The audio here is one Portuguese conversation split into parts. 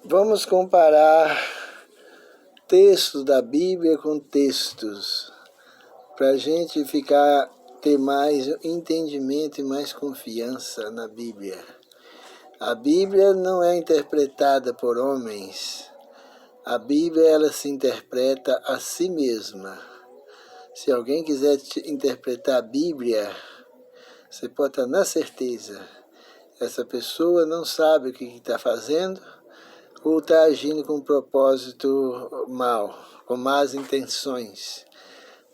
Vamos comparar textos da Bíblia com textos, para a gente ter mais entendimento e mais confiança na Bíblia. A Bíblia não é interpretada por homens. A Bíblia, ela se interpreta a si mesma. Se alguém quiser interpretar a Bíblia, você pode estar na certeza. Essa pessoa não sabe o que está fazendo ou está agindo com um propósito mau, com más intenções.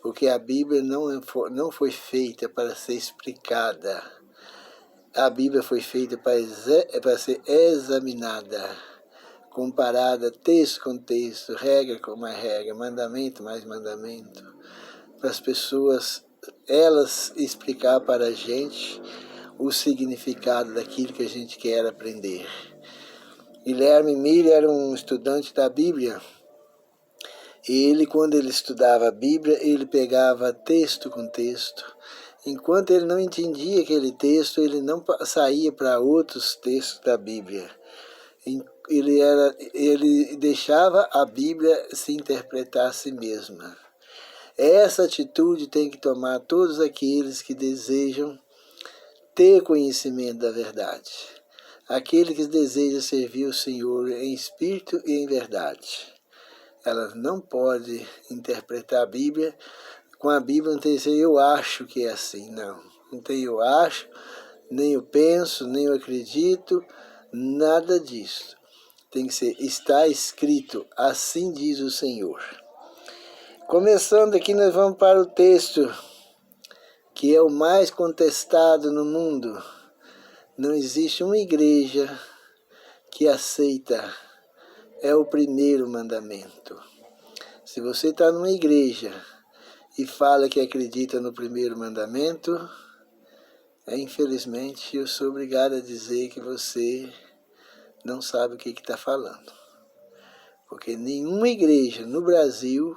Porque a Bíblia não foi feita para ser explicada. A Bíblia foi feita para ser examinada, comparada texto com texto, regra com mais regra, mandamento mais mandamento, para as pessoas, elas explicar para a gente o significado daquilo que a gente quer aprender. Guilherme Miller era um estudante da Bíblia. Ele, quando ele estudava a Bíblia, ele pegava texto com texto. Enquanto ele não entendia aquele texto, ele não saía para outros textos da Bíblia. Ele deixava a Bíblia se interpretar a si mesma. Essa atitude tem que tomar todos aqueles que desejam ter conhecimento da verdade. Aquele que deseja servir o Senhor em espírito e em verdade. Ela não pode interpretar a Bíblia. Com a Bíblia não tem eu acho que é assim, não. Não tem eu acho, nem eu penso, nem eu acredito, nada disso. Tem que ser, está escrito, assim diz o Senhor. Começando aqui, nós vamos para o texto, que é o mais contestado no mundo. Não existe uma igreja que aceita, é o primeiro mandamento. Se você está numa igreja e fala que acredita no primeiro mandamento, infelizmente eu sou obrigado a dizer que você não sabe o que está falando. Porque nenhuma igreja no Brasil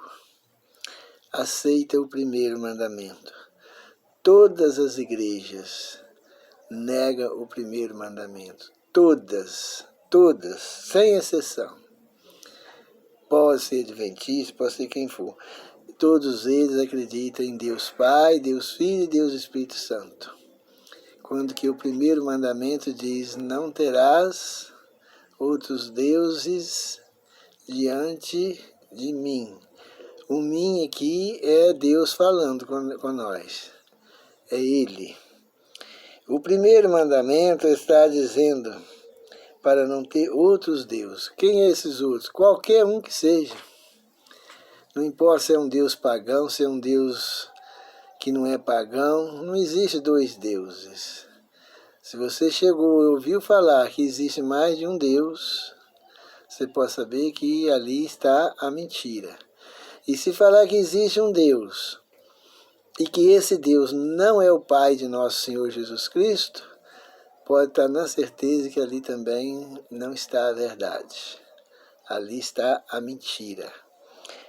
aceita o primeiro mandamento. Todas as igrejas negam o primeiro mandamento. Todas, sem exceção. Pode ser adventista, pode ser quem for. Todos eles acreditam em Deus Pai, Deus Filho e Deus Espírito Santo. Quando que o primeiro mandamento diz, não terás outros deuses diante de mim. O mim aqui é Deus falando com nós. É Ele. O primeiro mandamento está dizendo para não ter outros deuses. Quem é esses outros? Qualquer um que seja. Não importa se é um Deus pagão, se é um Deus que não é pagão. Não existe dois deuses. Se você chegou e ouviu falar que existe mais de um Deus, você pode saber que ali está a mentira. E se falar que existe um Deus, e que esse Deus não é o Pai de nosso Senhor Jesus Cristo, pode estar na certeza que ali também não está a verdade. Ali está a mentira.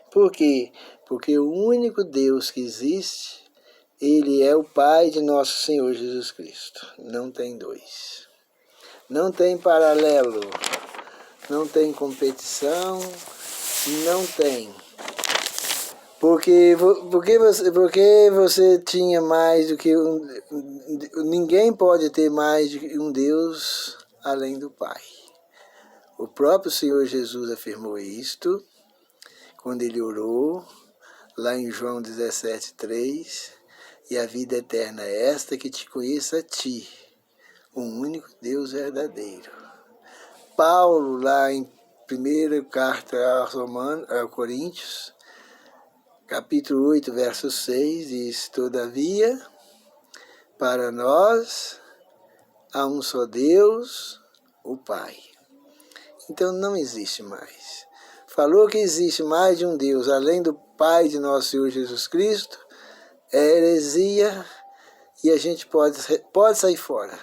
Por quê? Porque o único Deus que existe, Ele é o Pai de nosso Senhor Jesus Cristo. Não tem dois. Não tem paralelo. Não tem competição. Não tem. Porque você tinha mais do que ninguém pode ter mais do que um Deus além do Pai. O próprio Senhor Jesus afirmou isto quando ele orou, lá em João 17:3, e a vida eterna é esta, que te conheça a ti, o único Deus verdadeiro. Paulo, lá em 1ª carta a Coríntios, capítulo 8, verso 6, diz, todavia, para nós, há um só Deus, o Pai. Então não existe mais. Falou que existe mais de um Deus, além do Pai de nosso Senhor Jesus Cristo, é heresia, e a gente pode sair fora.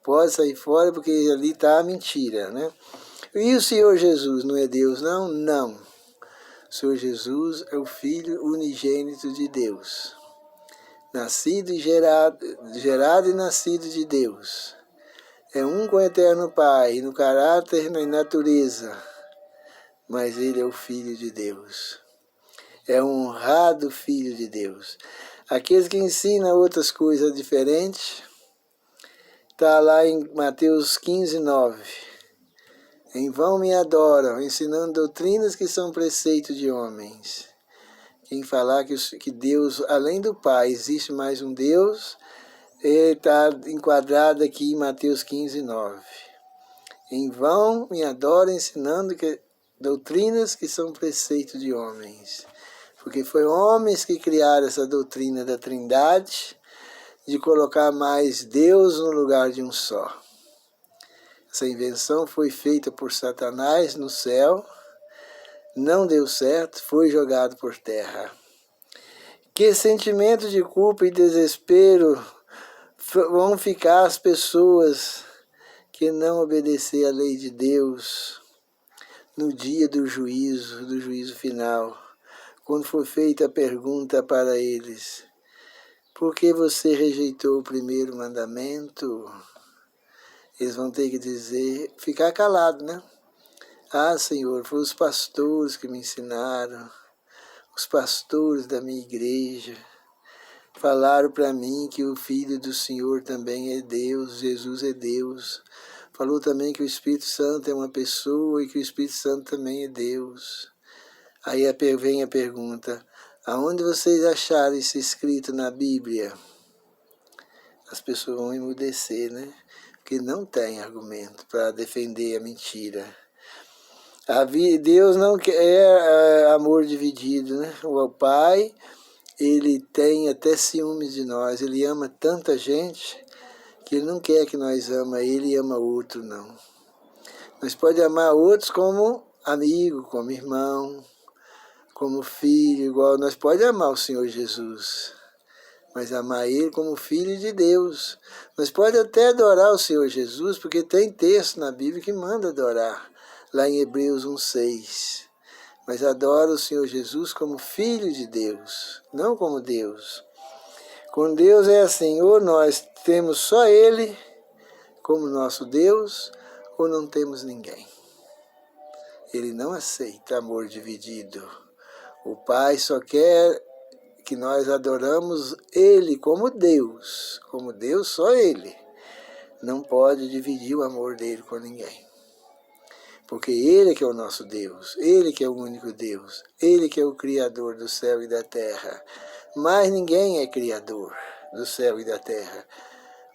Pode sair fora, porque ali está a mentira, né? E o Senhor Jesus não é Deus, não? Não. O Senhor Jesus é o Filho unigênito de Deus. Nascido e gerado e nascido de Deus. é um com o Eterno Pai, no caráter e na natureza, mas ele é o Filho de Deus. É um honrado Filho de Deus. Aqueles que ensinam outras coisas diferentes, está lá em Mateus 15, 9. Em vão me adoram, ensinando doutrinas que são preceitos de homens. Quem falar que Deus, além do Pai, existe mais um Deus, está enquadrado aqui em Mateus 15, 9. Em vão me adoram, ensinando doutrinas que são preceitos de homens. Porque foi homens que criaram essa doutrina da Trindade, de colocar mais Deus no lugar de um só. Essa invenção foi feita por Satanás no céu, não deu certo, foi jogado por terra. Que sentimento de culpa e desespero vão ficar as pessoas que não obedecer à lei de Deus no dia do juízo final, quando for feita a pergunta para eles: por que você rejeitou o primeiro mandamento? Eles vão ter que dizer, ficar calado, né? Ah, Senhor, foram os pastores que me ensinaram, os pastores da minha igreja, falaram para mim que o Filho do Senhor também é Deus, Jesus é Deus. Falou também que o Espírito Santo é uma pessoa e que o Espírito Santo também é Deus. Aí vem a pergunta: aonde vocês acharam isso escrito na Bíblia? As pessoas vão emudecer, né? Porque não tem argumento para defender a mentira. Deus não quer amor dividido, né? O Pai, ele tem até ciúmes de nós. Ele ama tanta gente que ele não quer que nós ama ele e ama outro, não. Nós podemos amar outros como amigo, como irmão, como filho, igual nós podemos amar o Senhor Jesus, mas amar ele como Filho de Deus. Nós podemos até adorar o Senhor Jesus, porque tem texto na Bíblia que manda adorar, lá em Hebreus 1:6. Mas adora o Senhor Jesus como Filho de Deus, não como Deus. Com Deus é assim, ou nós temos só Ele como nosso Deus, ou não temos ninguém. Ele não aceita amor dividido. O Pai só quer que nós adoramos Ele como Deus só Ele. Não pode dividir o amor dele com ninguém. Porque Ele que é o nosso Deus, Ele que é o único Deus, Ele que é o Criador do céu e da terra. Mas ninguém é Criador do céu e da terra.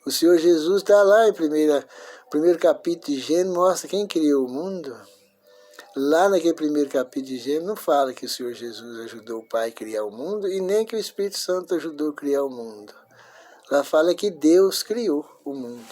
O Senhor Jesus está lá em primeiro capítulo de Gênesis, mostra quem criou o mundo. Lá naquele primeiro capítulo de Gênesis não fala que o Senhor Jesus ajudou o Pai a criar o mundo e nem que o Espírito Santo ajudou a criar o mundo. Lá fala que Deus criou o mundo.